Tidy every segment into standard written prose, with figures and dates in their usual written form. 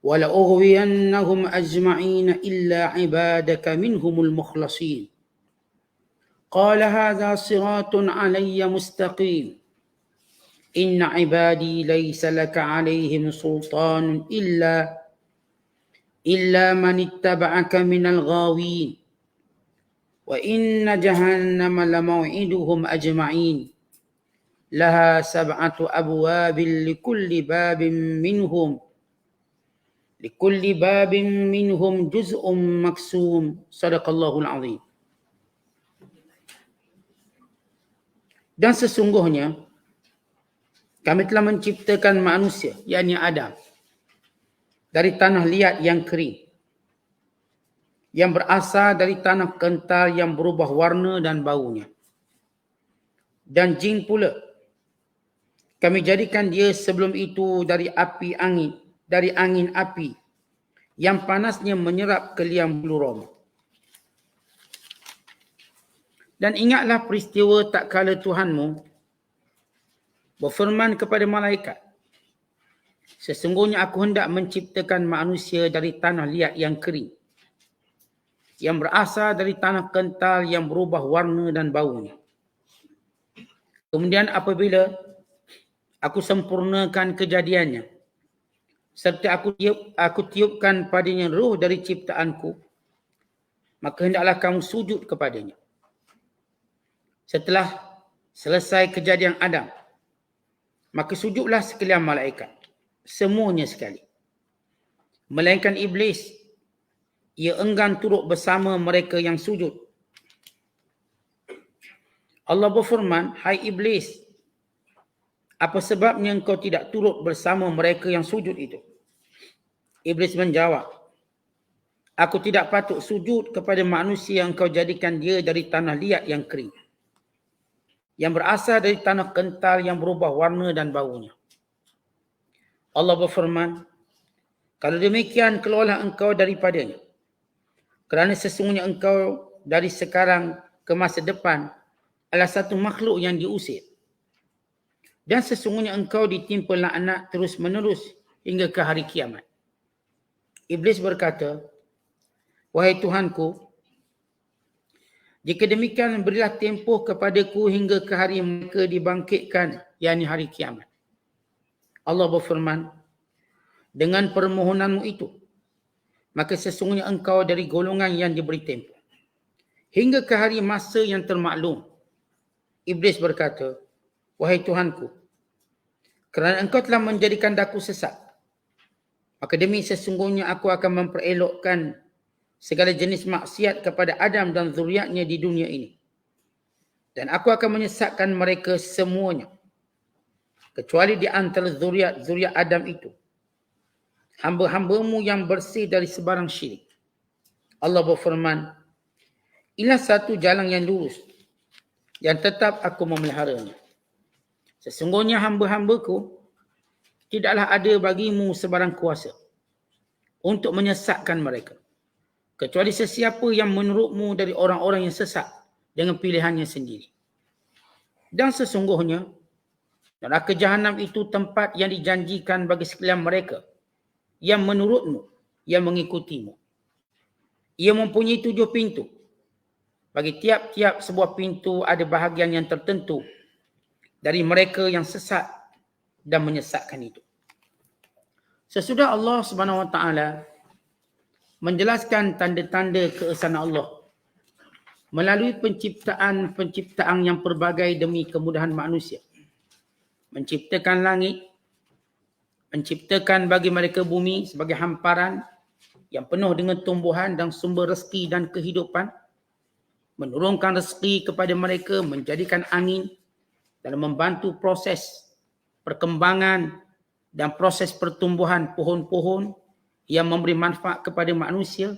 ولأغوينهم أجمعين إلا عبادك منهم المخلصين قال هذا صراط علي مستقيم إن عبادي ليس لك عليهم سلطان إلا من اتبعك من الغاوين وإن جهنم لموعدهم أجمعين لها 7 أبواب لكل باب منهم جزء مقسوم صدق الله العظيم. Dan sesungguhnya kami telah menciptakan manusia, yakni Adam, dari tanah liat yang kering, yang berasal dari tanah kental yang berubah warna dan baunya. Dan jin pula, kami jadikan dia sebelum itu dari angin api yang panasnya menyerap ke liang bulu roma. Dan ingatlah peristiwa tak kala Tuhanmu berfirman kepada malaikat, sesungguhnya aku hendak menciptakan manusia dari tanah liat yang kering, yang berasal dari tanah kental yang berubah warna dan baunya. Kemudian apabila aku sempurnakan kejadiannya, serta aku tiupkan padanya ruh dari ciptaanku, maka hendaklah kamu sujud kepadanya. Setelah selesai kejadian Adam, maka sujudlah sekalian malaikat, semuanya sekali. Melainkan Iblis, ia enggan turut bersama mereka yang sujud. Allah berfirman, hai Iblis, apa sebabnya engkau tidak turut bersama mereka yang sujud itu? Iblis menjawab, aku tidak patut sujud kepada manusia yang engkau jadikan dia dari tanah liat yang kering, yang berasal dari tanah kental yang berubah warna dan baunya. Allah berfirman, kalau demikian keluarlah engkau daripadanya, kerana sesungguhnya engkau dari sekarang ke masa depan adalah satu makhluk yang diusir. Dan sesungguhnya engkau ditimpa laknat terus menerus hingga ke hari kiamat. Iblis berkata, wahai Tuhanku, jika demikian berilah tempoh kepadaku hingga ke hari mereka dibangkitkan, yakni hari kiamat. Allah berfirman, dengan permohonanmu itu, maka sesungguhnya engkau dari golongan yang diberi tempoh hingga ke hari masa yang termaklum. Iblis berkata, wahai Tuhanku, kerana engkau telah menjadikan daku sesat, maka demi sesungguhnya aku akan memperelokkan segala jenis maksiat kepada Adam dan zuriatnya di dunia ini. Dan aku akan menyesatkan mereka semuanya, kecuali di antara zuriat Adam itu, hamba-hambamu yang bersih dari sebarang syirik. Allah berfirman, inilah satu jalan yang lurus, yang tetap aku memeliharanya. Sesungguhnya hamba-hambaku tidaklah ada bagimu sebarang kuasa untuk menyesatkan mereka, kecuali sesiapa yang menurutmu dari orang-orang yang sesat dengan pilihannya sendiri. Dan sesungguhnya neraka Jahannam itu tempat yang dijanjikan bagi sekalian mereka yang menurutmu, yang mengikutimu. Ia mempunyai 7 pintu. Bagi tiap-tiap sebuah pintu ada bahagian yang tertentu dari mereka yang sesat dan menyesatkan itu. Sesudah Allah Subhanahu Wa Taala menjelaskan tanda-tanda keesanan Allah melalui penciptaan yang pelbagai demi kemudahan manusia. Menciptakan langit, menciptakan bagi mereka bumi sebagai hamparan yang penuh dengan tumbuhan dan sumber rezeki dan kehidupan, menurunkan rezeki kepada mereka, menjadikan angin dan membantu proses perkembangan dan proses pertumbuhan pohon-pohon yang memberi manfaat kepada manusia,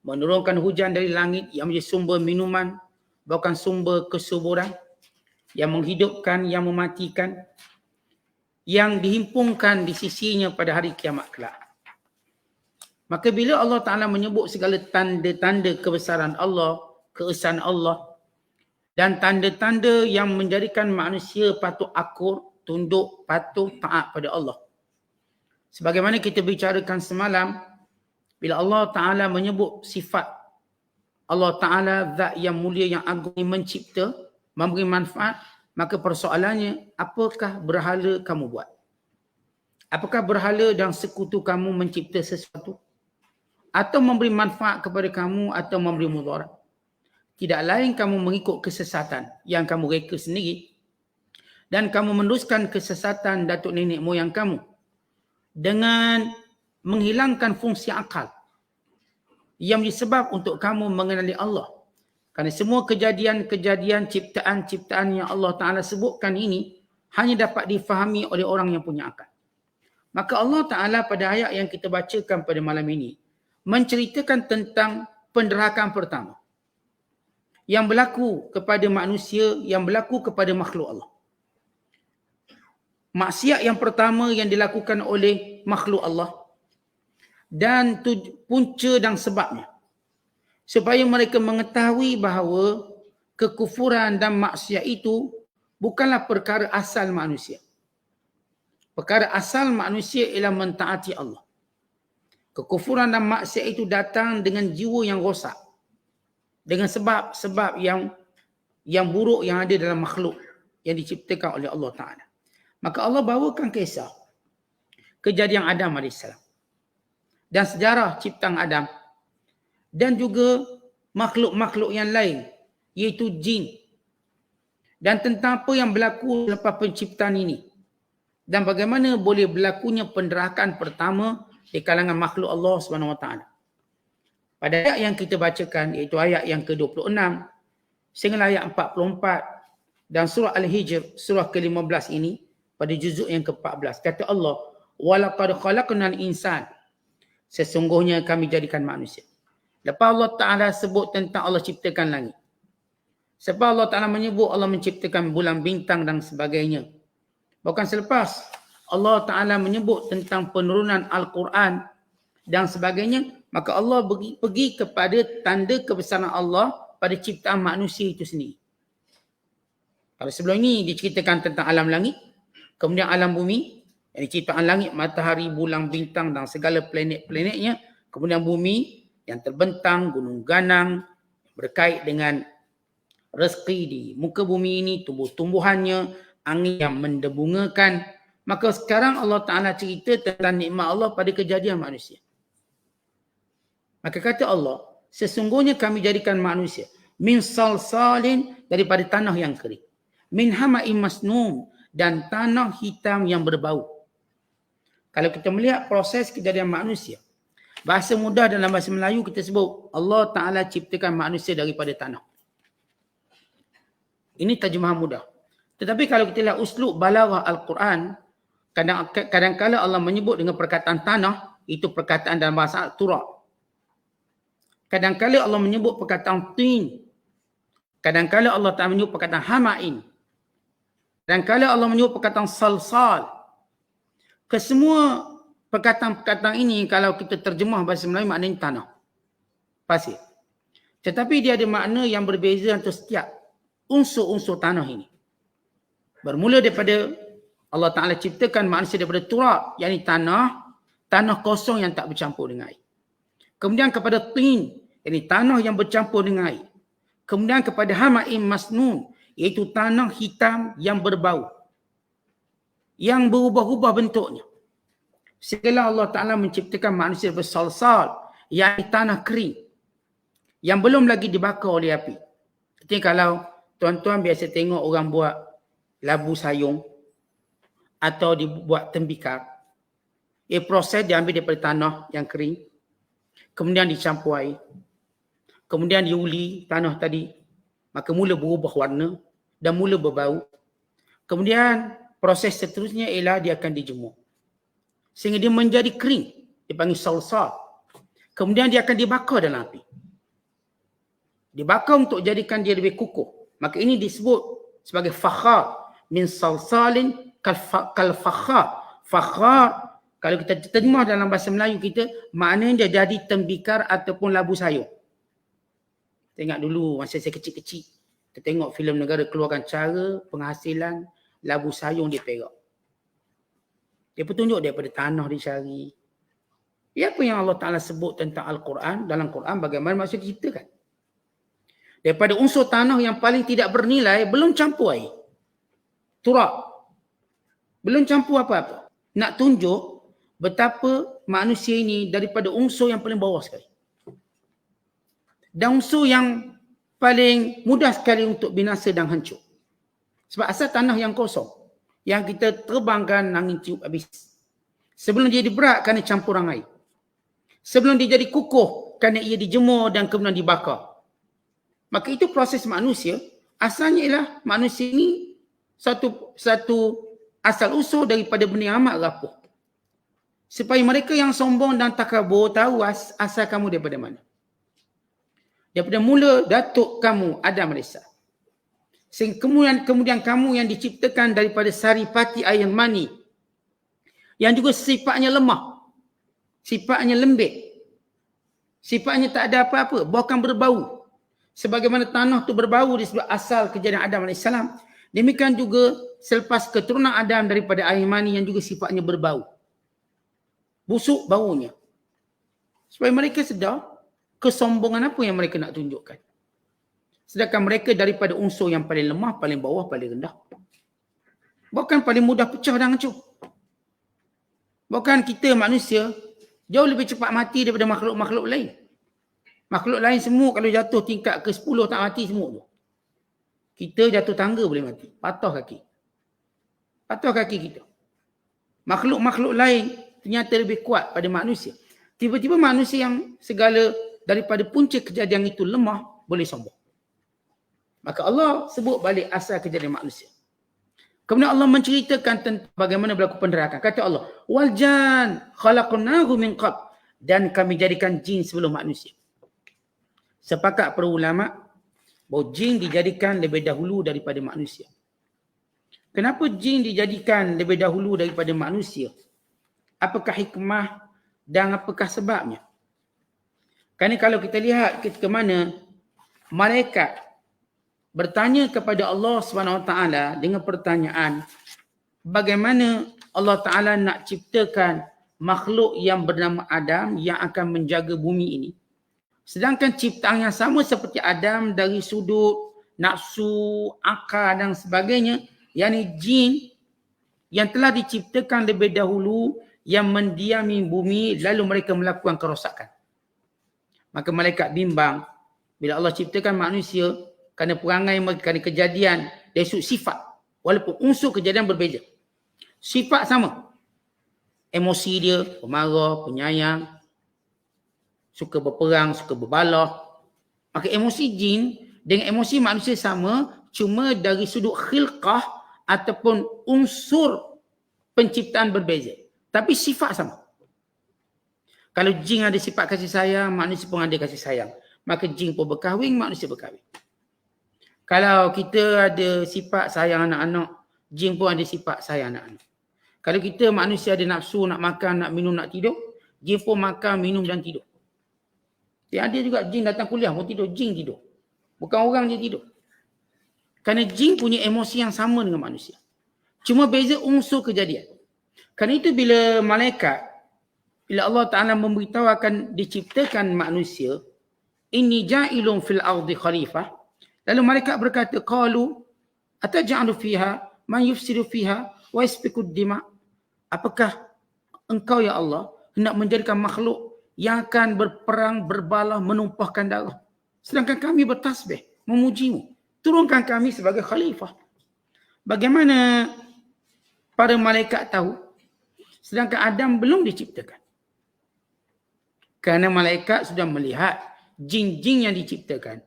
menurunkan hujan dari langit yang menjadi sumber minuman, bahkan sumber kesuburan, yang menghidupkan, yang mematikan, yang dihimpunkan di sisinya pada hari kiamat kelak. Maka bila Allah Ta'ala menyebut segala tanda-tanda kebesaran Allah, keesanan Allah, dan tanda-tanda yang menjadikan manusia patut akur, tunduk, patuh, taat pada Allah, Sebagaimana kita bicarakan semalam, bila Allah Ta'ala menyebut sifat Allah Ta'ala zat yang mulia, yang agung, mencipta, memberi manfaat, maka persoalannya, apakah berhala kamu buat? Apakah berhala dan sekutu kamu mencipta sesuatu? Atau memberi manfaat kepada kamu atau memberi mudarat? Tidak lain kamu mengikut kesesatan yang kamu reka sendiri dan kamu meneruskan kesesatan datuk nenek moyang kamu dengan menghilangkan fungsi akal yang disebab untuk kamu mengenali Allah. Kerana semua kejadian-kejadian ciptaan-ciptaan yang Allah Ta'ala sebutkan ini hanya dapat difahami oleh orang yang punya akal. Maka Allah Ta'ala pada ayat yang kita bacakan pada malam ini menceritakan tentang penderakan pertama yang berlaku kepada manusia, yang berlaku kepada makhluk Allah. Maksiat yang pertama yang dilakukan oleh makhluk Allah dan punca dan sebabnya. Supaya mereka mengetahui bahawa kekufuran dan maksiat itu bukanlah perkara asal manusia. Perkara asal manusia ialah mentaati Allah. Kekufuran dan maksiat itu datang dengan jiwa yang rosak. Dengan sebab-sebab yang buruk yang ada dalam makhluk yang diciptakan oleh Allah Ta'ala. Maka Allah bawakan kisah kejadian Adam AS dan sejarah ciptaan Adam dan juga makhluk-makhluk yang lain iaitu jin dan tentang apa yang berlaku selepas penciptaan ini dan bagaimana boleh berlakunya penderakan pertama di kalangan makhluk Allah SWT. Pada ayat yang kita bacakan iaitu ayat yang ke-26 sehingga ayat 44 dan surah Al-Hijr surah ke-15 ini pada juzuk yang ke-14 kata Allah, walaqad khalaqnal insan, sesungguhnya kami jadikan manusia. Lepas Allah Ta'ala sebut tentang Allah ciptakan langit. Sebab Allah Ta'ala menyebut Allah menciptakan bulan, bintang dan sebagainya. Bukan selepas Allah Ta'ala menyebut tentang penurunan Al-Quran dan sebagainya, maka Allah pergi kepada tanda kebesaran Allah pada ciptaan manusia itu sendiri. Kalau sebelum ini diceritakan tentang alam langit, kemudian alam bumi, yang ciptaan langit, matahari, bulan, bintang dan segala planet-planetnya, kemudian bumi yang terbentang, gunung ganang, berkait dengan rezeki di muka bumi ini, tumbuh-tumbuhannya, angin yang mendebungakan. Maka sekarang Allah Ta'ala cerita tentang nikmat Allah pada kejadian manusia. Maka kata Allah, sesungguhnya kami jadikan manusia min salsalin, daripada tanah yang kering, min hama'in masnun, dan tanah hitam yang berbau. Kalau kita melihat proses kejadian manusia, bahasa mudah dalam bahasa Melayu kita sebut Allah Ta'ala ciptakan manusia daripada tanah. Ini terjemahan mudah. Tetapi kalau kita lihat uslub balaghah Al-Quran, kadang-kadang Allah menyebut dengan perkataan tanah, itu perkataan dalam bahasa Turab. Kadang-kadang Allah menyebut perkataan tin. Kadang-kadang Allah Ta'ala menyebut perkataan hama'in. Kadang-kadang Allah menyebut perkataan salsal. Kesemua perkataan-perkataan ini kalau kita terjemah bahasa Melayu maknanya tanah, pasir. Tetapi dia ada makna yang berbeza untuk setiap unsur-unsur tanah ini. Bermula daripada Allah Ta'ala ciptakan manusia daripada turab, yakni tanah kosong yang tak bercampur dengan air. Kemudian kepada tin, yakni tanah yang bercampur dengan air. Kemudian kepada hama'in masnun, iaitu tanah hitam yang berbau, yang berubah-ubah bentuknya. Sehingga Allah Ta'ala menciptakan manusia bersalsal, yakni tanah kering, yang belum lagi dibakar oleh api. Jadi kalau tuan-tuan biasa tengok orang buat labu sayung atau dibuat tembikar, proses diambil daripada tanah yang kering, kemudian dicampur air, kemudian diuli tanah tadi, maka mula berubah warna dan mula berbau. Kemudian proses seterusnya ialah dia akan dijemur sehingga dia menjadi kering, dipanggil salsal. Kemudian dia akan dibakar dalam api, dibakar untuk jadikan dia lebih kukuh. Maka ini disebut sebagai fakhar, min salsalin kal fakhar. Fakhar kalau kita terjemah dalam bahasa Melayu kita, maknanya dia jadi tembikar ataupun labu sayur. Tengok dulu masa saya kecil-kecil, kita tengok filem negara keluarkan cara penghasilan labu sayur di Perak. Dia petunjuk daripada tanah dicari. Apa yang Allah Ta'ala sebut tentang Al-Quran, dalam Quran bagaimana manusia diciptakan. Daripada unsur tanah yang paling tidak bernilai, belum campur air. Turab. Belum campur apa-apa. Nak tunjuk betapa manusia ini daripada unsur yang paling bawah sekali. Dan unsur yang paling mudah sekali untuk binasa dan hancur. Sebab asal tanah yang kosong. Yang kita terbangkan angin tiup habis. Sebelum dia berat kerana campuran air. Sebelum dia jadi kukuh kerana ia dijemur dan kemudian dibakar. Maka itu proses manusia. Asalnya ialah manusia ini satu asal usul daripada benda yang amat rapuh. Supaya mereka yang sombong dan takabur tahu asal kamu daripada mana. Daripada mula datuk kamu Adam AS. Sehingga kemudian kamu yang diciptakan daripada saripati air mani. Yang juga sifatnya lemah. Sifatnya lembek. Sifatnya tak ada apa-apa. Bahkan berbau. Sebagaimana tanah tu berbau disebut asal kejadian Adam AS. Demikian juga selepas keturunan Adam daripada air mani yang juga sifatnya berbau. Busuk baunya. Supaya mereka sedar kesombongan apa yang mereka nak tunjukkan. Sedangkan mereka daripada unsur yang paling lemah, paling bawah, paling rendah. Bahkan paling mudah pecah dan hancur. Bahkan kita manusia jauh lebih cepat mati daripada makhluk-makhluk lain. Makhluk lain semua kalau jatuh tingkat ke 10 tak mati semua tu. Kita jatuh tangga boleh mati. Patah kaki. Patah kaki kita. Makhluk-makhluk lain ternyata lebih kuat pada manusia. Tiba-tiba manusia yang segala daripada punca kejadian itu lemah boleh sombong. Maka Allah sebut balik asal kejadian manusia. Kemudian Allah menceritakan tentang bagaimana berlaku penerakan. Kata Allah, wal jan khalaqnahu min qabl, dan kami jadikan jin sebelum manusia. Sepakat para ulama bahawa jin dijadikan lebih dahulu daripada manusia. Kenapa jin dijadikan lebih dahulu daripada manusia? Apakah hikmah dan apakah sebabnya? Kerana kalau kita lihat ke mana malaikat bertanya kepada Allah SWT dengan pertanyaan bagaimana Allah Ta'ala nak ciptakan makhluk yang bernama Adam yang akan menjaga bumi ini. Sedangkan ciptaan yang sama seperti Adam dari sudut nafsu, akal dan sebagainya, yakni jin yang telah diciptakan lebih dahulu yang mendiami bumi lalu mereka melakukan kerosakan. Maka malaikat bimbang bila Allah ciptakan manusia kerana perangai mereka, kerana kejadian dari sudut sifat. Walaupun unsur kejadian berbeza. Sifat sama. Emosi dia, pemarah, penyayang, suka berperang, suka berbalah. Maka emosi jin dengan emosi manusia sama, cuma dari sudut khilqah ataupun unsur penciptaan berbeza. Tapi sifat sama. Kalau jin ada sifat kasih sayang, manusia pun ada kasih sayang. Maka jin pun berkahwin, manusia berkahwin. Kalau kita ada sifat sayang anak-anak, jin pun ada sifat sayang anak-anak. Kalau kita manusia ada nafsu, nak makan, nak minum, nak tidur, jin pun makan, minum dan tidur. Dia ada juga jin datang kuliah pun tidur, jin tidur. Bukan orang je tidur. Kerana jin punya emosi yang sama dengan manusia. Cuma beza unsur kejadian. Kerana itu bila malaikat, bila Allah Ta'ala memberitahu akan diciptakan manusia, inni ja'ilun fil ardi khalifah. Lalu malaikat berkata, qalu ataj'alu fiha man yufsidu fiha wa yasfiku dima. Apakah engkau ya Allah hendak menjadikan makhluk yang akan berperang, berbalah, menumpahkan darah? Sedangkan kami bertasbih, memujimu. Turunkan kami sebagai khalifah. Bagaimana para malaikat tahu? Sedangkan Adam belum diciptakan. Kerana malaikat sudah melihat jin-jin yang diciptakan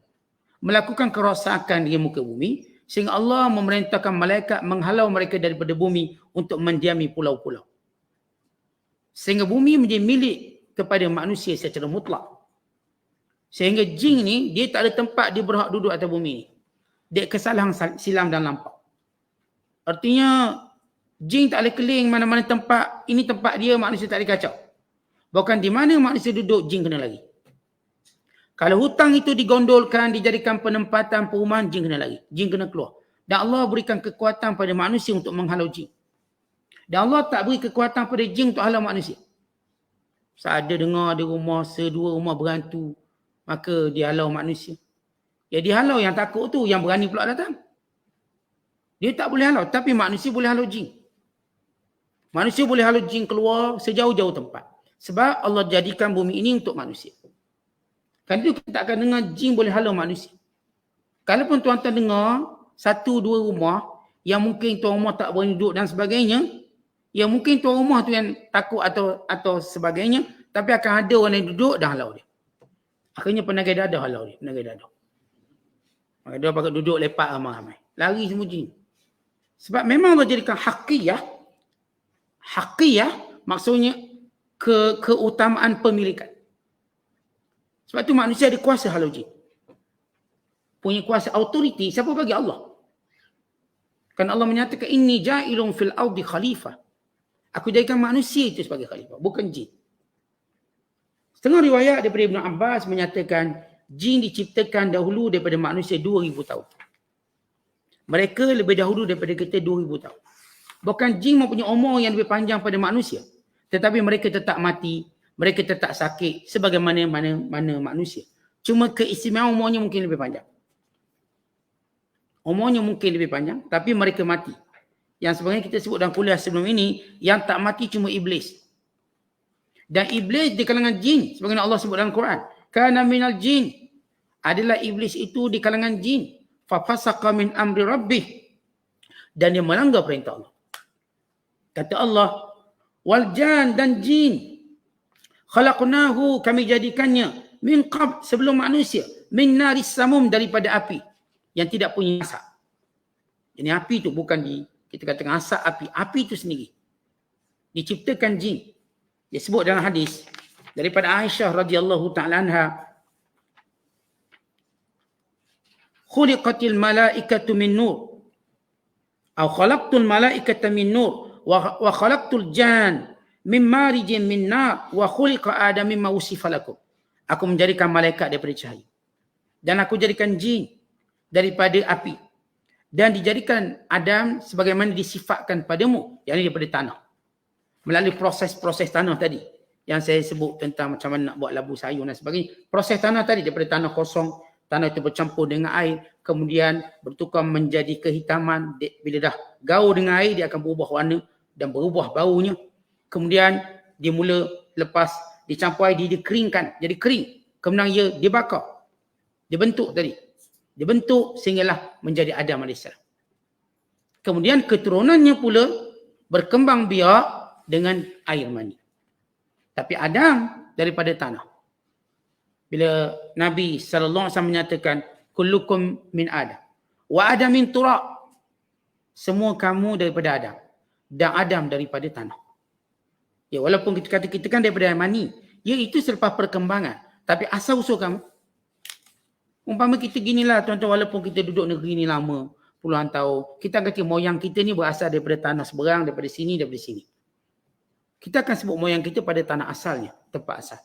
melakukan kerosakan di muka bumi, sehingga Allah memerintahkan malaikat menghalau mereka daripada bumi untuk mendiami pulau-pulau. Sehingga bumi menjadi milik kepada manusia secara mutlak. Sehingga jin ni, dia tak ada tempat dia berhak duduk atas bumi ni. Dia kesalahan silam dan lampau. Artinya, jin tak boleh keling mana-mana tempat, ini tempat dia, manusia tak boleh kacau. Bahkan di mana manusia duduk, jin kena lari. Kalau hutang itu digondolkan, dijadikan penempatan perumahan, jin kena lari. Jin kena keluar. Dan Allah berikan kekuatan pada manusia untuk menghalau jin. Dan Allah tak beri kekuatan pada jin untuk halau manusia. Ada dengar ada rumah, sedua rumah berhantu, maka dia halau manusia. Ya dihalau yang takut tu, yang berani pula datang. Dia tak boleh halau, tapi manusia boleh halau jin. Manusia boleh halau jin keluar sejauh-jauh tempat. Sebab Allah jadikan bumi ini untuk manusia. Kan itu kita tak akan dengar jin boleh halau manusia. Kalaupun tuan-tuan dengar satu dua rumah yang mungkin tuan rumah tak berani duduk dan sebagainya, ya mungkin tuan rumah tu yang takut atau sebagainya, tapi akan ada orang yang duduk dan halau dia. Akhirnya penagai dadah halau dia, penagai dadah. Maka dia pakai duduk lepak ramai-ramai. Lari semua jin. Sebab memang Allah jadikan haqiyah maksudnya keutamaan pemilikan. Sebab tu manusia ada kuasa halau jin. Punya kuasa autoriti, siapa bagi Allah? Kan Allah menyatakan inni ja'ilun fil ardi khalifah. Aku jadikan manusia itu sebagai khalifah, bukan jin. Setengah riwayat daripada Ibn Abbas menyatakan jin diciptakan dahulu daripada manusia 2000 tahun. Mereka lebih dahulu daripada kita 2000 tahun. Bukan jin mempunyai umur yang lebih panjang pada manusia, tetapi mereka tetap mati, mereka tetap sakit sebagaimana manusia. Cuma keistimewaan umurnya mungkin lebih panjang. Umurnya mungkin lebih panjang, tapi mereka mati. Yang sebenarnya kita sebut dalam kuliah sebelum ini, yang tak mati cuma iblis. Dan iblis di kalangan jin, sebagaimana Allah sebut dalam Quran. Kana minal jin. Adalah iblis itu di kalangan jin. Fafasaqa min amri rabbih. Dan dia melanggar perintah Allah. Kata Allah, wal jan dan jin. Khalaqnahu, kami jadikannya. Min qab, sebelum manusia. Min naris samum, daripada api. Yang tidak punya asap. Jadi api itu bukan kita katakan asap api. Api itu sendiri. Diciptakan jin. Dia sebut dalam hadis daripada Aisyah radhiyallahu ta'ala anha. Khuliqatil malaikatu min nur. Atau khalaqtul malaikata min nur. Wa khalaqtul jan min marijin min nar. Wa khuliqa adam mimma usifa lakum. Aku menjadikan malaikat daripada cahaya. Dan aku jadikan jin daripada api. Dan dijadikan Adam sebagaimana disifatkan padamu, yakni daripada tanah. Melalui proses-proses tanah tadi yang saya sebut tentang macam mana nak buat labu sayur dan sebagainya. Proses tanah tadi daripada tanah kosong, tanah itu bercampur dengan air, kemudian bertukar menjadi kehitaman. Bila dah gaul dengan air, dia akan berubah warna dan berubah baunya. Kemudian dia mula lepas dicampur air, dia dikeringkan, jadi kering. Kemudian ia dibakar, dibentuk tadi. Dibentuk sehinggalah menjadi Adam AS. Kemudian keturunannya pula berkembang biak dengan air mani. Tapi Adam daripada tanah. Bila Nabi SAW menyatakan, kullukum min Adam. Wa Adam min turab. Semua kamu daripada Adam. Dan Adam daripada tanah. Ya, walaupun kita kata kita kan daripada mani. Ya, itu selepas perkembangan. Tapi asal usul kamu. Umpama kita ginilah tuan-tuan, walaupun kita duduk negeri ni lama, puluhan tahun, kita kata moyang kita ni berasal daripada tanah seberang, daripada sini. Kita akan sebut moyang kita pada tanah asalnya, tempat asal.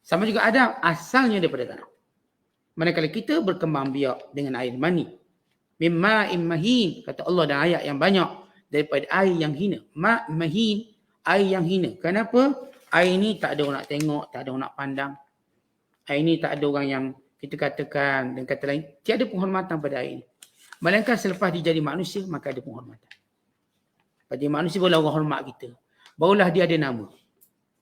Sama juga Adam, asalnya daripada tanah. Manakala kita berkembang biak dengan air mani. Mimma'im mahin, kata Allah dalam ayat yang banyak, daripada air yang hina. Ma' mahin, air yang hina. Kenapa? Air ni tak ada orang nak tengok, tak ada orang nak pandang. Air ni tak ada orang yang kita katakan dan kata lain, tiada penghormatan pada air ini. Melainkan selepas dia jadi manusia, maka ada penghormatan. Pada manusia barulah orang hormat kita. Barulah dia ada nama.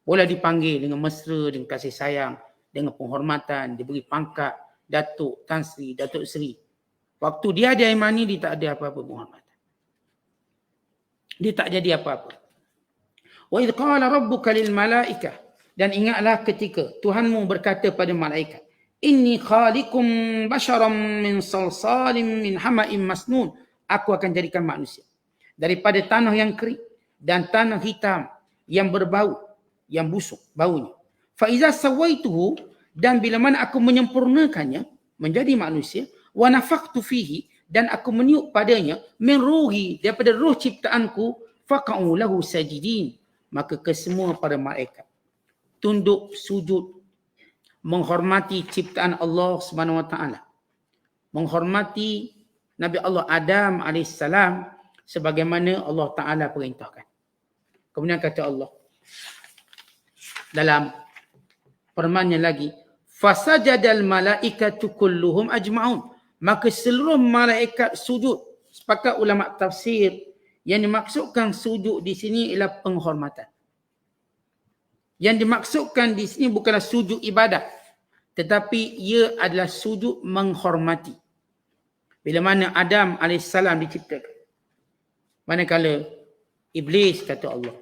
Barulah dipanggil dengan mesra, dengan kasih sayang, dengan penghormatan, diberi pangkat, Datuk, Tan Sri, Datuk Sri. Waktu dia ada air mani, dia tak ada apa-apa penghormatan. Dia tak jadi apa-apa. Wa idh qala rabbuka lil malaikah. Dan ingatlah ketika Tuhanmu berkata pada malaikat, Inni khalikum basharam min salsalim min hama'im masnun. Aku akan jadikan manusia daripada tanah yang kering dan tanah hitam yang berbau, yang busuk baunya. Fa iza sawaituhu, dan bila mana aku menyempurnakannya menjadi manusia, wa nafaqtu fihi, dan aku meniup padanya min ruhi, daripada roh ciptaanku, faqa'u lahu sajidin, maka kesemua para malaikat tunduk sujud menghormati ciptaan Allah Subhanahu Wa Taala, menghormati Nabi Allah Adam AS sebagaimana Allah Taala perintahkan. Kemudian kata Allah dalam firman-Nya lagi, fasajadal malaikatu kulluhum ajma'un. Maka seluruh malaikat sujud. Sepakat ulama tafsir, yang dimaksudkan sujud di sini ialah penghormatan. Yang dimaksudkan di sini bukanlah sujud ibadat, tetapi ia adalah sujud menghormati. Bila mana Adam AS diciptakan, manakala Iblis, kata Allah,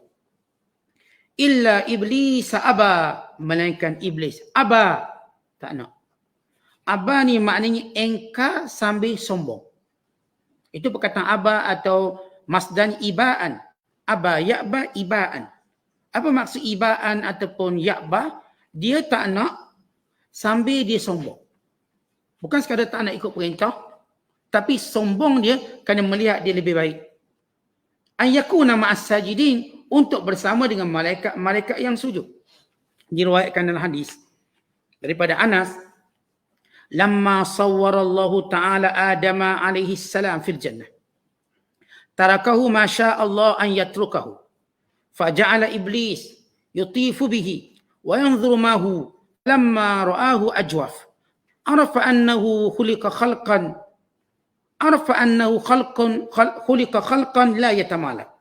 illa iblis aba, melainkan iblis aba, tak nak. Aba ni maknanya engkar sambil sombong. Itu perkataan aba atau masdar ibaan. Aba, ya'ba, ibaan. Apa maksud ibaan ataupun ya'ba? Dia tak nak sambil dia sombong. Bukan sekadar tak nak ikut perintah, tapi sombong dia kerana melihat dia lebih baik. An yakuna ma'as sajidin, untuk bersama dengan malaikat-malaikat yang sujud. Diriwayatkan dalam hadis daripada Anas, lamma sawwarallahu ta'ala Adam alaihi salam fil jannah, tarakahu ma syaa Allah an yatrukahu, faja'ala iblis yutifu bihi wa yanzuru ma hu, lamma ra'ahu ajwaf, arafa annahu khuliqa khalqan la yatamalak.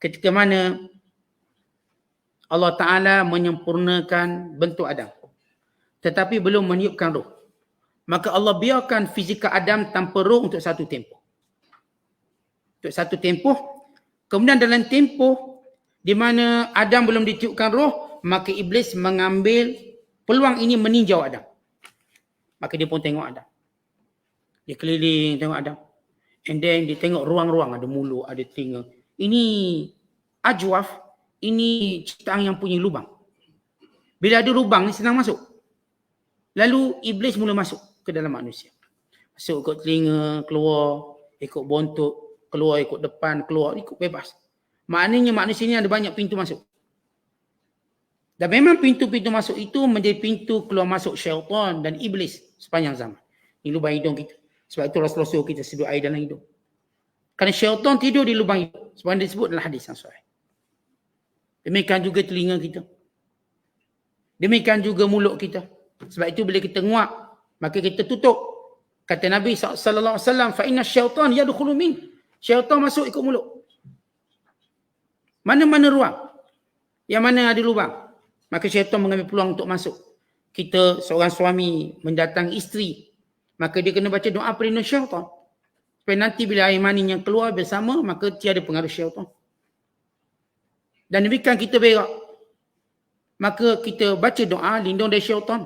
Ketika mana Allah Ta'ala menyempurnakan bentuk Adam, tetapi belum meniupkan roh, maka Allah biarkan fizikal Adam tanpa roh untuk satu tempoh. Kemudian dalam tempoh di mana Adam belum ditiupkan roh, maka Iblis mengambil peluang ini meninjau Adam. Maka dia pun tengok Adam. Dia keliling tengok Adam. And then dia tengok ruang-ruang, ada mulut, ada telinga. Ini ajwaf, ini ciptaan yang punya lubang. Bila ada lubang ni senang masuk. Lalu Iblis mula masuk ke dalam manusia. Masuk ikut telinga, keluar, ikut bontot, keluar ikut depan, keluar, ikut bebas. Maknanya manusia ni ada banyak pintu masuk. Dan memang pintu-pintu masuk itu menjadi pintu keluar masuk syaitan dan Iblis sepanjang zaman. Ini lubang hidung kita. Sebab itu Rasulullah suruh kita sedut air dalam hidung. Kerana syaitan tidur di lubang hidung. Sebab yang disebut dalam hadis yang sahih. Demikian juga telinga kita. Demikian juga mulut kita. Sebab itu bila kita nguap, maka kita tutup. Kata Nabi SAW, fa inna syaitan yadkhulu min. Syaitan masuk ikut mulut. Mana-mana ruang, yang mana ada lubang, maka syaitan mengambil peluang untuk masuk. Kita seorang suami mendatangi isteri, maka dia kena baca doa perlindungan syaitan. Supaya nanti bila air mani yang keluar bersama, maka tiada pengaruh syaitan. Dan demikian kita berak, maka kita baca doa lindung dari syaitan.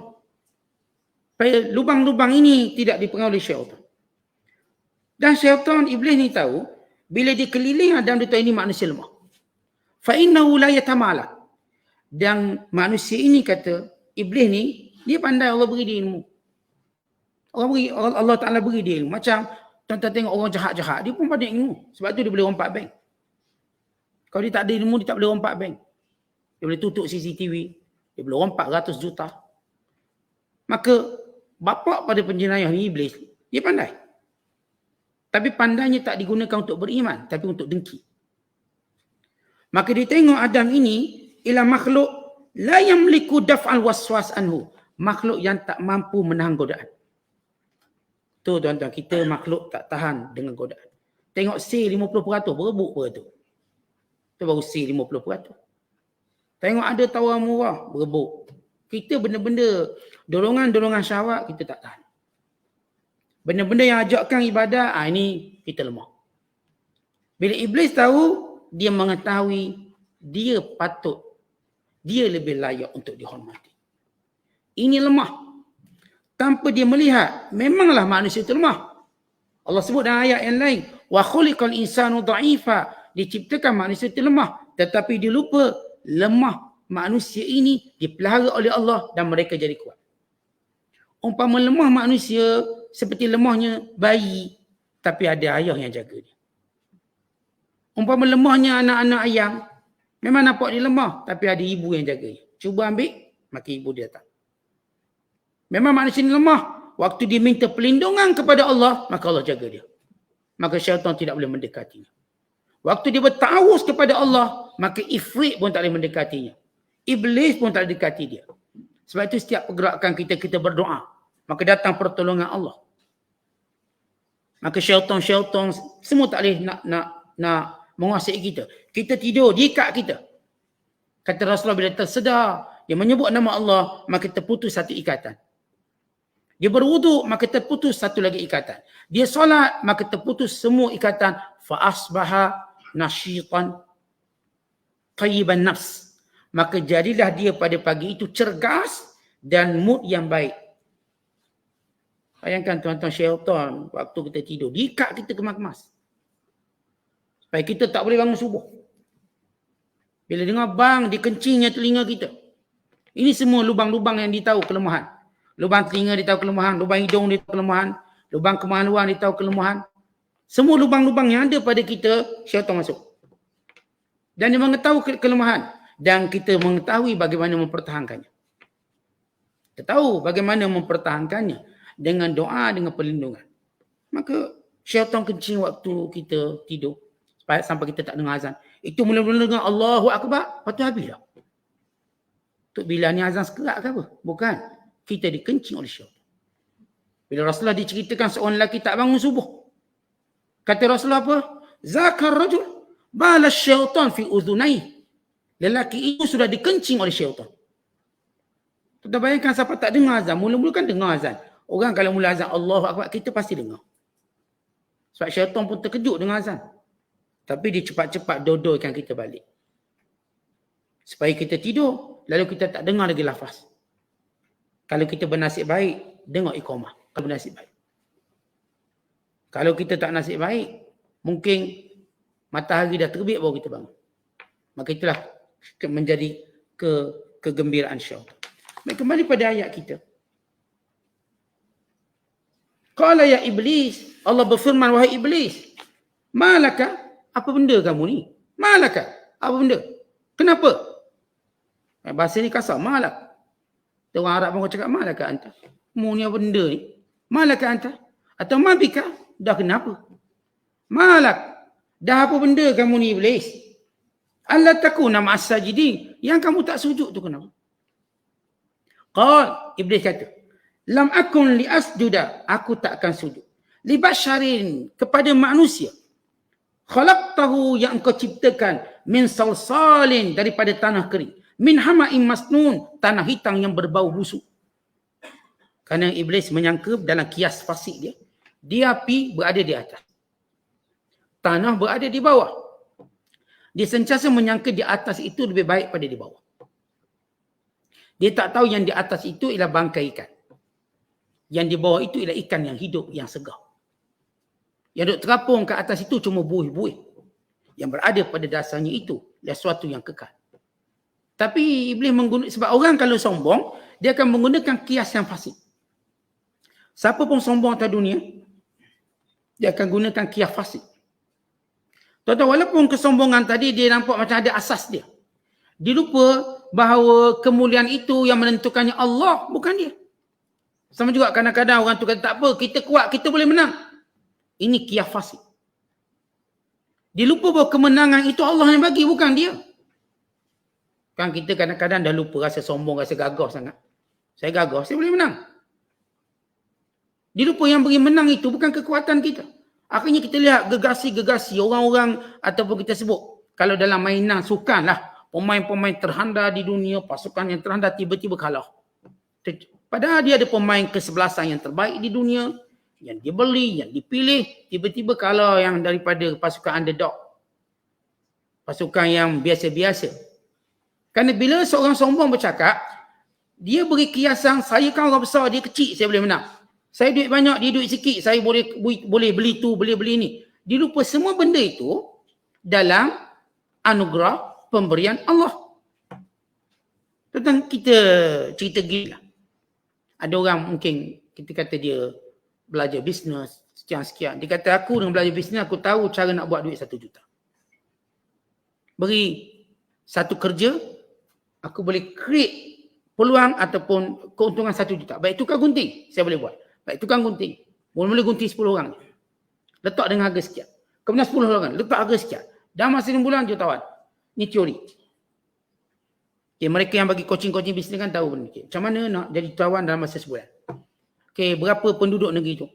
Supaya lubang-lubang ini tidak dipengaruhi syaitan. Dan syaitan, Iblis ni tahu, bila dia keliling Adam, dia tahu ini manusia lemah. Fa'innahu la yatamala. Dan manusia ini kata, Iblis ni, dia pandai, Allah beri dia ilmu. Allah Ta'ala beri dia ilmu. Macam tuan-tuan tengok orang jahat-jahat, dia pun pandai ilmu. Sebab tu dia boleh rompak bank. Kalau dia tak ada ilmu, dia tak boleh rompak bank. Dia boleh tutup CCTV. Dia boleh rompak ratus juta. Maka, bapa pada penjenayah ni Iblis, dia pandai. Tapi pandainya tak digunakan untuk beriman, tapi untuk dengki. Maka dia tengok Adam ini ialah makhluk la yamliku daf'al waswas anhu. Makhluk yang tak mampu menahan godaan. Tu tuan-tuan, kita makhluk tak tahan dengan godaan. Tengok C 50%, berebut tu. Tu baru C 50%. Tengok ada tawar murah, berebut. Kita benda-benda, dorongan-dorongan syahwat, kita tak tahan. Benda-benda yang ajakkan ibadah, ini kita lemah. Bila Iblis tahu, dia mengetahui dia patut, dia lebih layak untuk dihormati. Ini lemah. Tanpa dia melihat, memanglah manusia itu lemah. Allah sebut dalam ayat yang lain, wa khuliqal insanu dha'ifa, diciptakan manusia itu lemah, tetapi dia lupa lemah manusia ini dipelihara oleh Allah dan mereka jadi kuat. Umpama lemah manusia seperti lemahnya bayi, tapi ada ayah yang jaga dia. Umpama lemahnya anak-anak ayam, memang nampak dia lemah, tapi ada ibu yang jaga dia. Cuba ambil, maka ibu dia datang. Memang manusia ini lemah, waktu dia minta perlindungan kepada Allah, maka Allah jaga dia. Maka syaitan tidak boleh mendekatinya. Waktu dia bertawus kepada Allah, maka ifrit pun tak boleh mendekatinya. Iblis pun tak boleh dekati dia. Sebab itu setiap pergerakan kita berdoa, maka datang pertolongan Allah. Maka syaitan semua tak boleh nak menguasai kita. Kita tidur, diikat kita. Kata Rasulullah bila tersedar, dia menyebut nama Allah, maka terputus satu ikatan. Dia berwuduk, maka terputus satu lagi ikatan. Dia solat, maka terputus semua ikatan. Fa'asbaha nasyitan tayyiban nafs. Maka jadilah dia pada pagi itu cergas dan mood yang baik. Bayangkan tuan-tuan, syaitan waktu kita tidur, diikat kita kemas-kemas. Supaya kita tak boleh bangun subuh. Bila dengar bang, dikencingnya telinga kita. Ini semua lubang-lubang yang ditahu kelemahan. Lubang telinga dia tahu kelemahan, lubang hidung dia tahu kelemahan, lubang kemaluan dia tahu kelemahan. Semua lubang-lubang yang ada pada kita, syaitan masuk. Dan dia mengetahui kelemahan. Dan kita mengetahui bagaimana mempertahankannya. Kita tahu bagaimana mempertahankannya. Dengan doa, dengan perlindungan. Maka syaitan kencing waktu kita tidur. Sampai kita tak dengar azan. Itu mula-mula dengar Allahu Akbar, lepas tu habis dah. Tok Bilal ni azan sekerat ke apa? Bukan. Kita dikencing oleh syaitan. Bila Rasulullah diceritakan seorang lelaki tak bangun subuh. Kata Rasulullah apa? Zakar rajul bala syaitan fi udhunai. Lelaki itu sudah dikencing oleh syaitan. Kita bayangkan siapa tak dengar azan. Mula-mula kan dengar azan. Orang kalau mula azan Allahu Akbar, kita pasti dengar. Sebab syaitan pun terkejut dengan azan. Tapi dia cepat-cepat dodolkan kita balik. Supaya kita tidur, lalu kita tak dengar lagi lafaz. Kalau kita bernasib baik, dengar iqamah. Kalau bernasib baik. Kalau kita tak nasib baik, mungkin matahari dah terbit baru kita bangun. Maka itulah menjadi kegembiraan syaitan. Baik, kembali pada ayat kita. Qala ya iblis, Allah berfirman, wahai iblis, malaka, apa benda kamu ni? Malaka, apa benda? Kenapa? Bahasa ni kasar, malak. Orang Arab pun cakap, malaka anta. Mu ni apa benda ni? Malaka anta. Atau mabika, dah kenapa? Malak, dah apa benda kamu ni iblis? Allah takuna ma'as sajidin. Yang kamu tak sujud tu kenapa? Qal, iblis kata, lam akun li asjuda, aku tak akan sujud. Li basharin, kepada manusia. Khalaqtahu, yang engkau ciptakan, min salsalin, daripada tanah kering. Min hama'in masnun, tanah hitam yang berbau busuk. Kerana iblis menyangka dalam kias fasik dia api berada di atas. Tanah berada di bawah. Dia sentiasa menyangka di atas itu lebih baik pada di bawah. Dia tak tahu yang di atas itu ialah bangkai ikan. Yang di bawah itu ialah ikan yang hidup, yang segar. Yang duduk terapung ke atas itu cuma buih-buih. Yang berada pada dasarnya itu ialah sesuatu yang kekal. Tapi iblis menggunakan, sebab orang kalau sombong, dia akan menggunakan kias yang fasik. Siapa pun sombong atas dunia, dia akan gunakan kias fasik. Tuan-tuan, walaupun kesombongan tadi dia nampak macam ada asas dia. Dia lupa bahawa kemuliaan itu yang menentukannya Allah, bukan dia. Sama juga kadang-kadang orang tu kata, tak apa, kita kuat, kita boleh menang. Ini kias fasik. Dia lupa bahawa kemenangan itu Allah yang bagi, bukan dia. Kan kita kadang-kadang dah lupa rasa sombong, rasa gagah sangat. Saya gagah, saya boleh menang. Dia lupa yang beri menang itu bukan kekuatan kita. Akhirnya kita lihat gegasi-gegasi orang-orang ataupun kita sebut, kalau dalam mainan sukan lah, pemain-pemain terhanda di dunia, pasukan yang terhanda tiba-tiba kalah. Padahal dia ada pemain kesebelasan yang terbaik di dunia, yang dibeli, yang dipilih, tiba-tiba kalah yang daripada pasukan underdog. Pasukan yang biasa-biasa. Kerana bila seorang sombong bercakap, dia beri kiasan, saya kan orang besar, dia kecil, saya boleh menang. Saya duit banyak, dia duit sikit, saya boleh beli tu, boleh beli ni. Dia lupa semua benda itu dalam anugerah pemberian Allah. Tentang kita cerita gila. Ada orang mungkin, kita kata dia belajar bisnes, sekian-sekian. Dia kata, aku dengan belajar bisnes, aku tahu cara nak buat duit 1 juta. Beri satu kerja, aku boleh create peluang ataupun keuntungan 1 juta. Baik tukar gunting, saya boleh buat. Baik tukar gunting, mula-mula gunting 10 orang. Letak dengan harga sekian. Kemudian 10 orang, letak harga sekian. Dah masa 6 bulan, jutawan. Ni teori. Okay, mereka yang bagi coaching-coaching bisnes kan tahu benda ni. Macam mana nak jadi jutawan dalam masa sebulan. Okay, berapa penduduk negeri tu?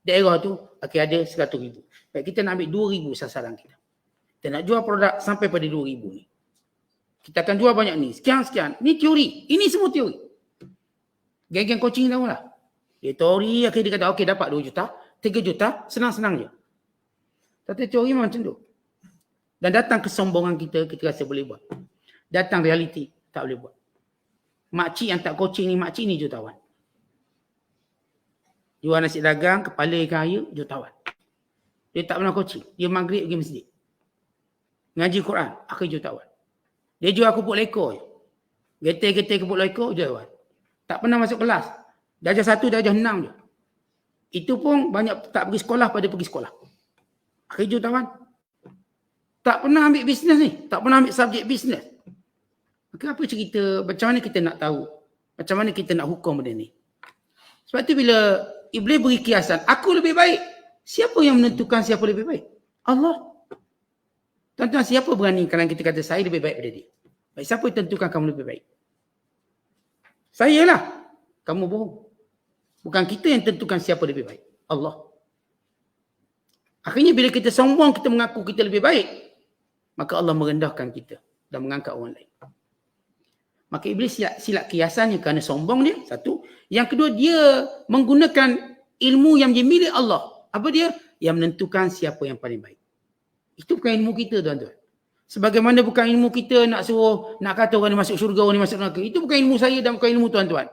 Daerah tu, okay, ada 100,000. Baik, kita nak ambil 2,000 sasaran kita. Kita nak jual produk sampai pada 2,000 ni. Kita akan jual banyak ni. Sekian-sekian. Ni teori. Ini semua teori. Geng-geng coaching tahu lah. Dia teori, akhirnya dia kata, okay, dapat 2 juta, 3 juta, senang-senang je. Tapi teori memang macam tu. Dan datang kesombongan kita rasa boleh buat. Datang realiti, tak boleh buat. Makcik yang tak coaching ni, makcik ni jutawan. Jual nasi dagang, kepala ikan air, jutawan. Dia tak pernah coaching. Dia maghrib pergi masjid. Ngaji Quran, akhir jutawan. Dia jual kupuk lekor je. Getir-getir kupuk lekor, jutawan. Tak pernah masuk kelas. Darjah 1, darjah 6 je. Itu pun banyak tak pergi sekolah pada pergi sekolah. Akhir jutawan. Tak pernah ambil bisnes ni. Tak pernah ambil subjek bisnes. Maka apa cerita, macam mana kita nak tahu? Macam mana kita nak hukum benda ni? Sebab tu bila Iblis beri kiasan, aku lebih baik. Siapa yang menentukan siapa lebih baik? Allah. Tuan-tuan, siapa berani kalau kita kata saya lebih baik daripada dia? Baik, siapa yang tentukan kamu lebih baik? Saya lah. Kamu bohong. Bukan kita yang tentukan siapa lebih baik. Allah. Akhirnya bila kita sombong, kita mengaku kita lebih baik, maka Allah merendahkan kita dan mengangkat orang lain. Maka Iblis silap kiasannya kerana sombong dia, satu. Yang kedua, dia menggunakan ilmu yang milik Allah. Apa dia? Yang menentukan siapa yang paling baik. Itu bukan ilmu kita, tuan-tuan. Sebagaimana bukan ilmu kita nak suruh, nak kata orang ni masuk syurga, orang ni masuk neraka. Itu bukan ilmu saya dan bukan ilmu tuan-tuan.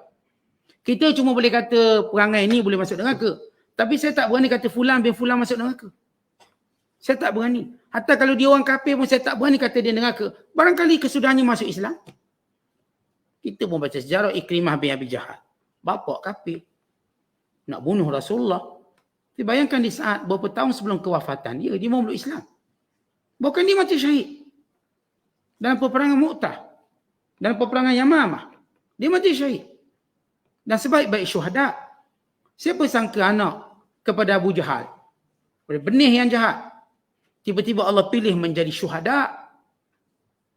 Kita cuma boleh kata perangai ni boleh masuk neraka. Tapi saya tak berani kata fulan bin fulan masuk neraka. Saya tak berani. Hatta kalau dia orang kafir pun saya tak berani kata dia neraka. Barangkali kesudahannya masuk Islam. Kita pun baca sejarah Ikrimah bin Abi Jahal. Bapa kafir. Nak bunuh Rasulullah. Tapi bayangkan di saat beberapa tahun sebelum kewafatan dia memeluk Islam. Bukan dia mati syahid. Dalam peperangan Mu'tah. Dalam peperangan Yamamah. Dia mati syahid. Dan sebaik-baik syuhada. Siapa sangka anak kepada Abu Jahal? Benih yang jahat. Tiba-tiba Allah pilih menjadi syuhada.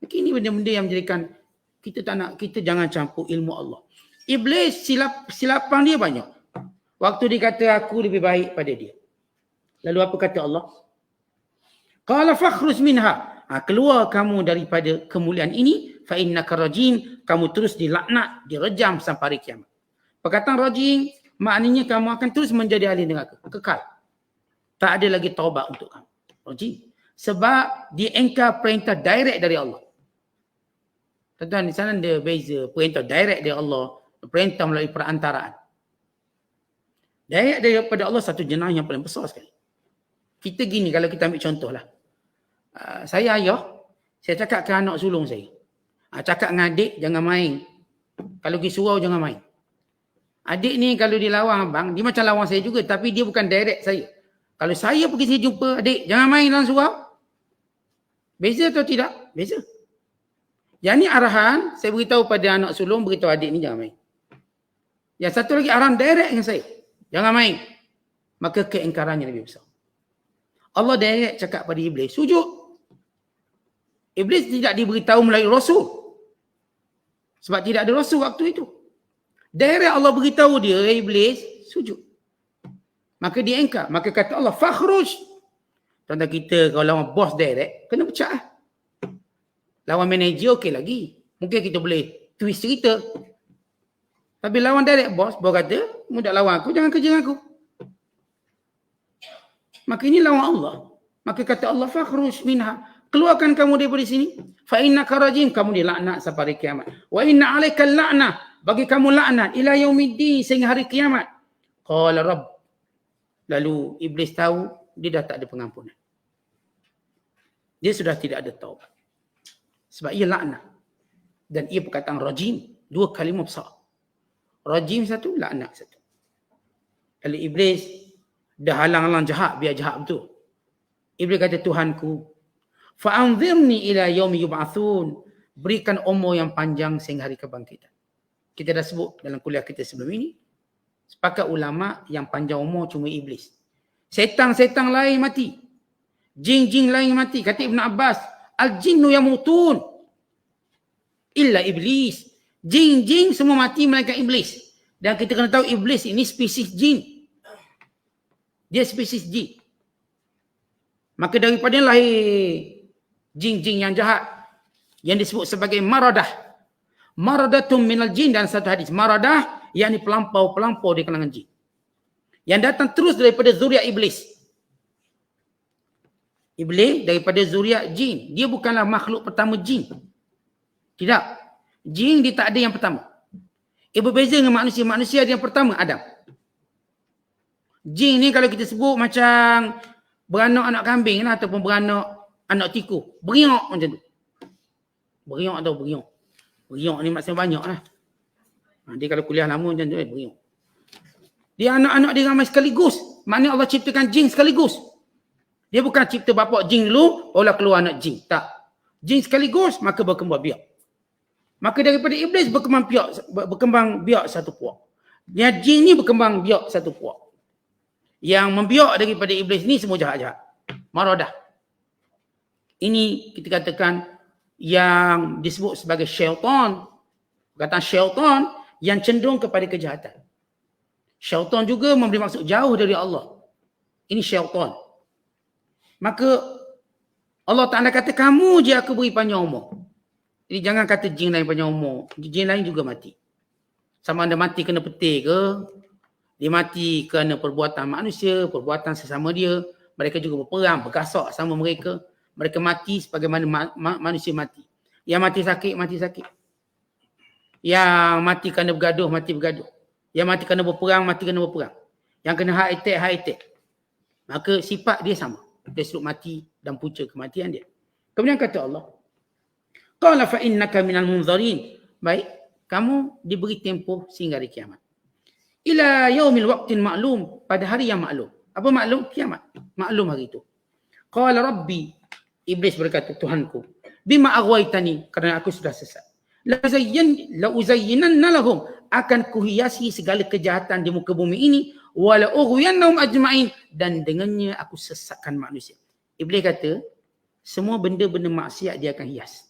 Ini benda-benda yang menjadikan kita tak nak, kita jangan campur ilmu Allah. Iblis silapan dia banyak. Waktu dia kata aku lebih baik pada dia. Lalu apa kata Allah? Qala fakhruj minha. Keluar kamu daripada kemuliaan ini, fa innaka rajim, kamu terus dilaknat, direjam sampai hari kiamat. Perkataan rajim maknanya kamu akan terus menjadi ahli neraka, kekal. Tak ada lagi taubat untuk kamu. Rajim. Sebab dia engkar perintah direct dari Allah. Tuan-tuan, di sana ada beza perintah direct dari Allah, perintah melalui perantaraan. Direct daripada Allah satu jenayah yang paling besar sekali. Kita gini, kalau kita ambil contoh lah. Saya ayah, saya cakap ke anak sulung saya. Cakap dengan adik, jangan main. Kalau pergi surau, jangan main. Adik ni kalau dia lawan abang, dia macam lawan saya juga. Tapi dia bukan direct saya. Kalau saya pergi saya jumpa adik, jangan main dalam surau. Beza atau tidak? Beza. Yang ni arahan, saya beritahu pada anak sulung, beritahu adik ni jangan main. Yang satu lagi arahan direct dengan saya. Jangan main. Maka keingkarannya lebih besar. Allah direct cakap pada Iblis, sujud. Iblis tidak diberitahu melalui Rasul. Sebab tidak ada Rasul waktu itu. Direct Allah beritahu dia, Iblis, sujud. Maka dia engkar. Maka kata Allah, fakhruj. Tentang kita kalau lawan bos direct, kena pecah. Lawan manager okey lagi. Mungkin kita boleh twist cerita. Tapi lawan direct bos, bos kata, mudah lawan aku, jangan kerja dengan aku. Maka ini lawan Allah. Maka kata Allah, fakhruj minha. Keluarkan kamu daripada sini. Fa innaka rajim, kamu dilaknat sampai hari kiamat. Wa inna alaikal la'nah, bagi kamu laknat ila yaumiddin, sehingga hari kiamat. Qala Rabb. Lalu Iblis tahu dia dah tak ada pengampunan. Dia sudah tidak ada taubat. Sebab ia laknat. Dan ia perkataan rajim. Dua kalimah besar. Rajim satu, laknat satu. Lalu Iblis dah halang-halang jahat, biar jahat betul. Iblis kata, Tuhanku, fa'anzirni ila yaumi yub'atsun. Berikan umur yang panjang sehingga hari kebangkitan. Kita dah sebut dalam kuliah kita sebelum ini. Sepakat ulama yang panjang umur cuma Iblis. Setan-setan lain mati. Jin-jin lain mati. Kata Ibn Abbas, Al-jinnu yamutun illa iblis. Jin-jin semua mati melainkan iblis. Dan kita kena tahu iblis ini spesies jin. Dia spesies jin. Maka daripada lahir jin-jin yang jahat yang disebut sebagai maradah. Maradatum minal jin, dan satu hadis maradah yakni pelampau-pelampau di kalangan jin. Yang datang terus daripada zuriat iblis. Iblis daripada zuriat jin. Dia bukanlah makhluk pertama jin. Tidak. Jin dia tak ada yang pertama. Ia berbeza dengan manusia. Manusia ada yang pertama, Adam. Jin ni kalau kita sebut macam beranak anak kambing lah, ataupun beranak anak tikus. Beriok macam tu. Beriok atau beriok. Beriok ni maksudnya banyak lah. Dia kalau kuliah lama macam tu, beriok. Dia anak-anak dia ramai sekaligus. Maknanya Allah ciptakan jin sekaligus. Dia bukan cipta bapak jin dulu, Allah keluar anak jin. Tak. Jin sekaligus, maka berkembang biak. Maka daripada iblis berkembang biak satu puak. Yang jin ni berkembang biak satu puak. Yang membiak daripada iblis ni semua jahat-jahat. Maradah. Ini kita katakan yang disebut sebagai syaitan. Kata syaitan yang cenderung kepada kejahatan. Syaitan juga memberi maksud jauh dari Allah. Ini syaitan. Maka Allah Ta'ala kata, kamu je aku beri panjang umur. Jadi jangan kata jin lain panjang umur. Jin lain juga mati. Sama ada mati kena petir ke, dia mati kerana perbuatan manusia, perbuatan sesama dia. Mereka juga berperang, bergasak sama mereka. Mereka mati sebagaimana manusia mati. Yang mati sakit, mati sakit. Yang mati kerana bergaduh, mati bergaduh. Yang mati kerana berperang, mati kerana berperang. Yang kena heart attack, heart attack. Maka sifat dia sama. Dia selalu mati dan punca kematian dia. Kemudian kata Allah, qala fa innaka minal munzarin. Baik, kamu diberi tempoh sehingga hari kiamat. Ila yaumil waqtin ma'lum, pada hari yang maklum. Apa maklum? Kiamat. Maklum hari itu. Qala rabbi, iblis berkata, Tuhanku, bima aghwaytani, kerana aku sudah sesat. La uzayyinanna lahum, akan kuhiasi segala kejahatan di muka bumi ini, wala ughwiyannahum ajma'in, dan dengannya aku sesatkan manusia. Iblis kata, semua benda-benda maksiat dia akan hias.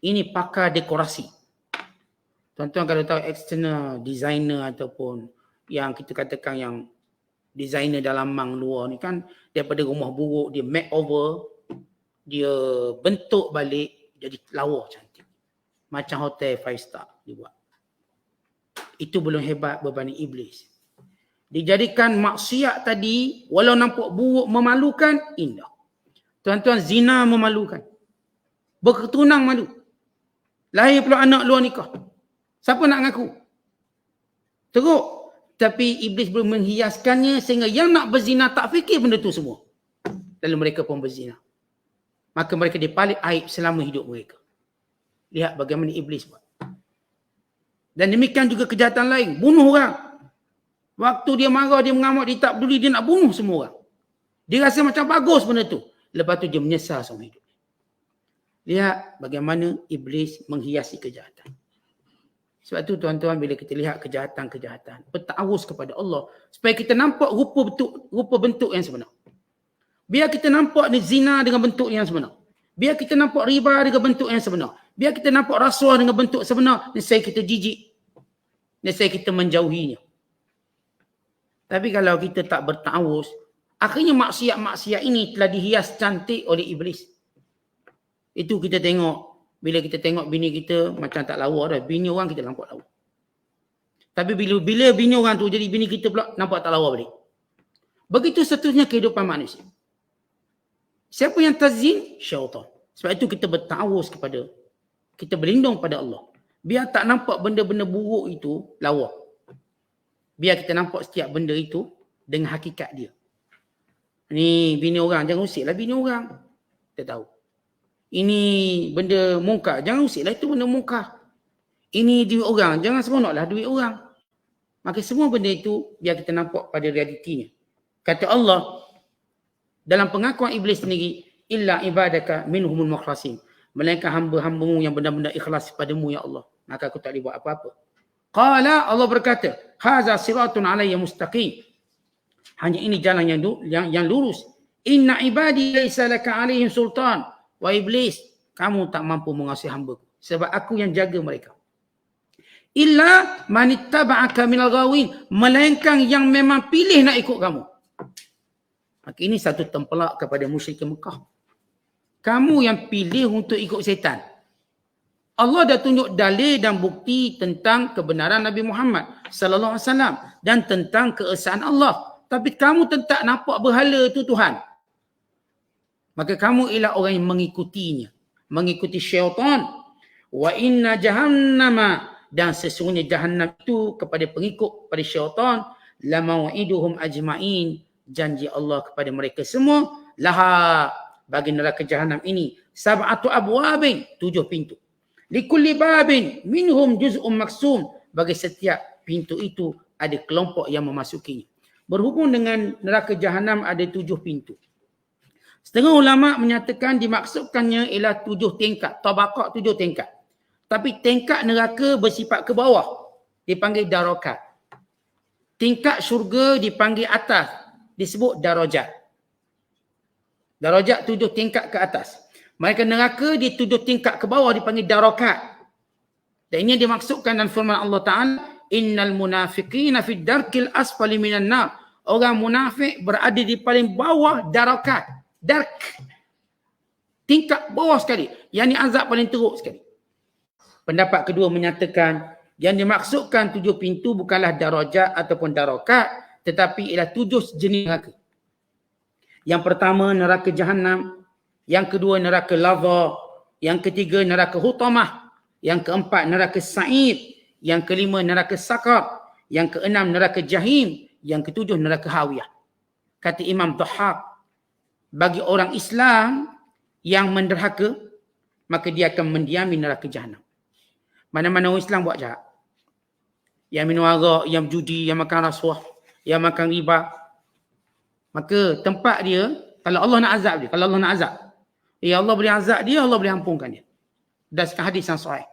Ini pakar dekorasi. Tuan-tuan kalau tahu external designer ataupun yang kita katakan yang designer dalam mang luar ni kan, daripada rumah buruk dia makeover, dia bentuk balik jadi lawa cantik. Macam hotel 5 star dia buat. Itu belum hebat berbanding iblis. Dijadikan maksiat tadi, walau nampak buruk, memalukan, indah. Tuan-tuan, zina memalukan. Berketurunan malu. Lahir pula anak luar nikah. Siapa nak ngaku? Teruk. Tapi iblis belum menghiaskannya sehingga yang nak berzina tak fikir benda tu semua. Lalu mereka pun berzina. Maka mereka dipalit aib selama hidup mereka. Lihat bagaimana iblis buat. Dan demikian juga kejahatan lain. Bunuh orang. Waktu dia marah, dia mengamuk, dia tak peduli, dia nak bunuh semua orang. Dia rasa macam bagus benda tu. Lepas tu dia menyesal sama hidup. Lihat bagaimana iblis menghiasi kejahatan. Sebab tu tuan-tuan, bila kita lihat kejahatan-kejahatan, bertaawuz kepada Allah supaya kita nampak rupa bentuk yang sebenar. Biar kita nampak ni zina dengan bentuk yang sebenar. Biar kita nampak riba dengan bentuk yang sebenar. Biar kita nampak rasuah dengan bentuk sebenar, nescaya kita jijik. Nescaya kita menjauhinya. Tapi kalau kita tak bertaawuz, akhirnya maksiat-maksiat ini telah dihias cantik oleh iblis. Itu kita tengok. Bila kita tengok bini kita macam tak lawa dah. Bini orang kita nampak lawa. Tapi bila bini orang tu jadi bini kita pula nampak tak lawa balik. Begitu seterusnya kehidupan manusia. Siapa yang tazin? Syaitan. Sebab itu kita bertaawuz kepada, kita berlindung pada Allah. Biar tak nampak benda-benda buruk itu lawa. Biar kita nampak setiap benda itu dengan hakikat dia. Ni bini orang, jangan usiklah bini orang. Kita tahu. Ini benda mungkar, jangan usiklah itu benda mungkar. Ini duit orang, jangan seronoklah duit orang. Maka semua benda itu biar kita nampak pada realitinya. Kata Allah dalam pengakuan iblis sendiri, illa ibadaka minhumul mukhlasin, melainkan hamba-hambamu yang benar-benar ikhlas padamu ya Allah, maka aku tak boleh buat apa-apa. Qala, Allah berkata, haza siratun alayya mustaqim, hanya ini jalan yang lurus. Inna ibadi laysa laka alaihim sultan, Wahai iblis, kamu tak mampu menguasai hamba-Ku. Sebab aku yang jaga mereka. Illa manittaba'aka minal ghawin. Melainkan yang memang pilih nak ikut kamu. Maka ini satu tempelak kepada musyrikin Mekah. Kamu yang pilih untuk ikut syaitan. Allah dah tunjuk dalil dan bukti tentang kebenaran Nabi Muhammad sallallahu alaihi wasallam dan tentang keesaan Allah. Tapi kamu tetap nampak berhala itu Tuhan. Maka kamu ialah orang yang mengikutinya. Mengikuti syaitan. Wa inna jahannama. Dan sesungguhnya jahannam itu kepada pengikut pada syaitan. La maw'iduhum ajma'in. Janji Allah kepada mereka semua. Laha. Bagi neraka jahannam ini. Sab'atu abwabin. 7 pintu. Likulli babin. Minhum juz'un maksum. Bagi setiap pintu itu ada kelompok yang memasukinya. Berhubung dengan neraka jahannam ada 7 pintu. Setengah ulama menyatakan dimaksudkannya ialah 7 tingkat. Tabaqah 7 tingkat. Tapi tingkat neraka bersifat ke bawah. Dipanggil darakat. Tingkat syurga dipanggil atas. Disebut darajat. Darajat 7 tingkat ke atas. Mereka neraka di 7 tingkat ke bawah dipanggil darakat. Dan ini dimaksudkan dalam firman Allah Ta'ala. Innal munafiqina fid darkil asfali minan nar. Orang munafik berada di paling bawah darakat. Dark. Tingkat bawah sekali. Yang ni azab paling teruk sekali. Pendapat kedua menyatakan yang dimaksudkan 7 pintu bukanlah darajat ataupun darakat, tetapi ialah 7 jenis neraka. Yang pertama neraka jahannam, yang kedua neraka lava, yang ketiga neraka hutamah, yang keempat neraka sa'id, yang kelima neraka sakar, yang keenam neraka jahim, yang ketujuh neraka hawiyah. Kata Imam Dhahhak, bagi orang Islam yang menderhaka, maka dia akan mendiami neraka jahannam. Mana-mana orang Islam buat jahat. Yang minum arak, yang judi, yang makan rasuah, yang makan riba. Maka tempat dia, kalau Allah nak azab dia, kalau Allah nak azab, ya Allah boleh azab dia, Allah boleh ampunkan dia. Berdasarkan hadis yang sahih.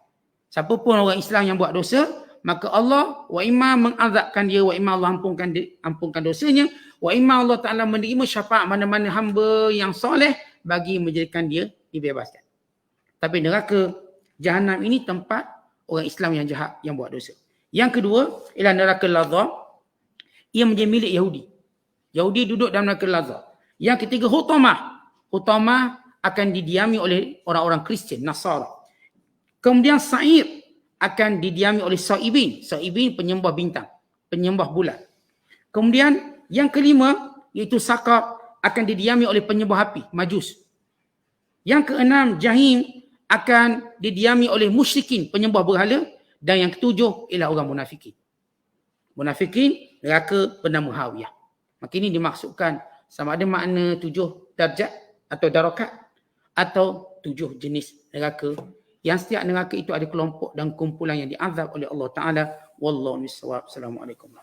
Siapa pun orang Islam yang buat dosa, maka Allah wa imma mengazabkan dia, wa imma Allah ampunkan dosanya, wa imma Allah Ta'ala menerima syafaat mana-mana hamba yang soleh bagi menjadikan dia dibebaskan. Tapi neraka jahannam ini tempat orang Islam yang jahat yang buat dosa. Yang kedua ialah neraka lazah. Ia menjadi milik Yahudi. Yahudi duduk dalam neraka lazah. Yang ketiga hutamah. Hutamah akan didiami oleh orang-orang Kristian, Nasara. Kemudian sa'ir akan didiami oleh sa'ibin. Sa'ibin penyembah bintang, penyembah bulan. Kemudian yang kelima iaitu sakar akan didiami oleh penyembah api, majus. Yang keenam jahim akan didiami oleh musyrikin, penyembah berhala. Dan yang ketujuh ialah orang munafikin. Munafikin neraka bernama hawiyah. Maka ini dimaksudkan sama ada makna 7 darjat atau darakat atau 7 jenis neraka. Yang setiap neraka itu ada kelompok dan kumpulan yang diazab oleh Allah Ta'ala. Wallahu a'lam. Assalamualaikum.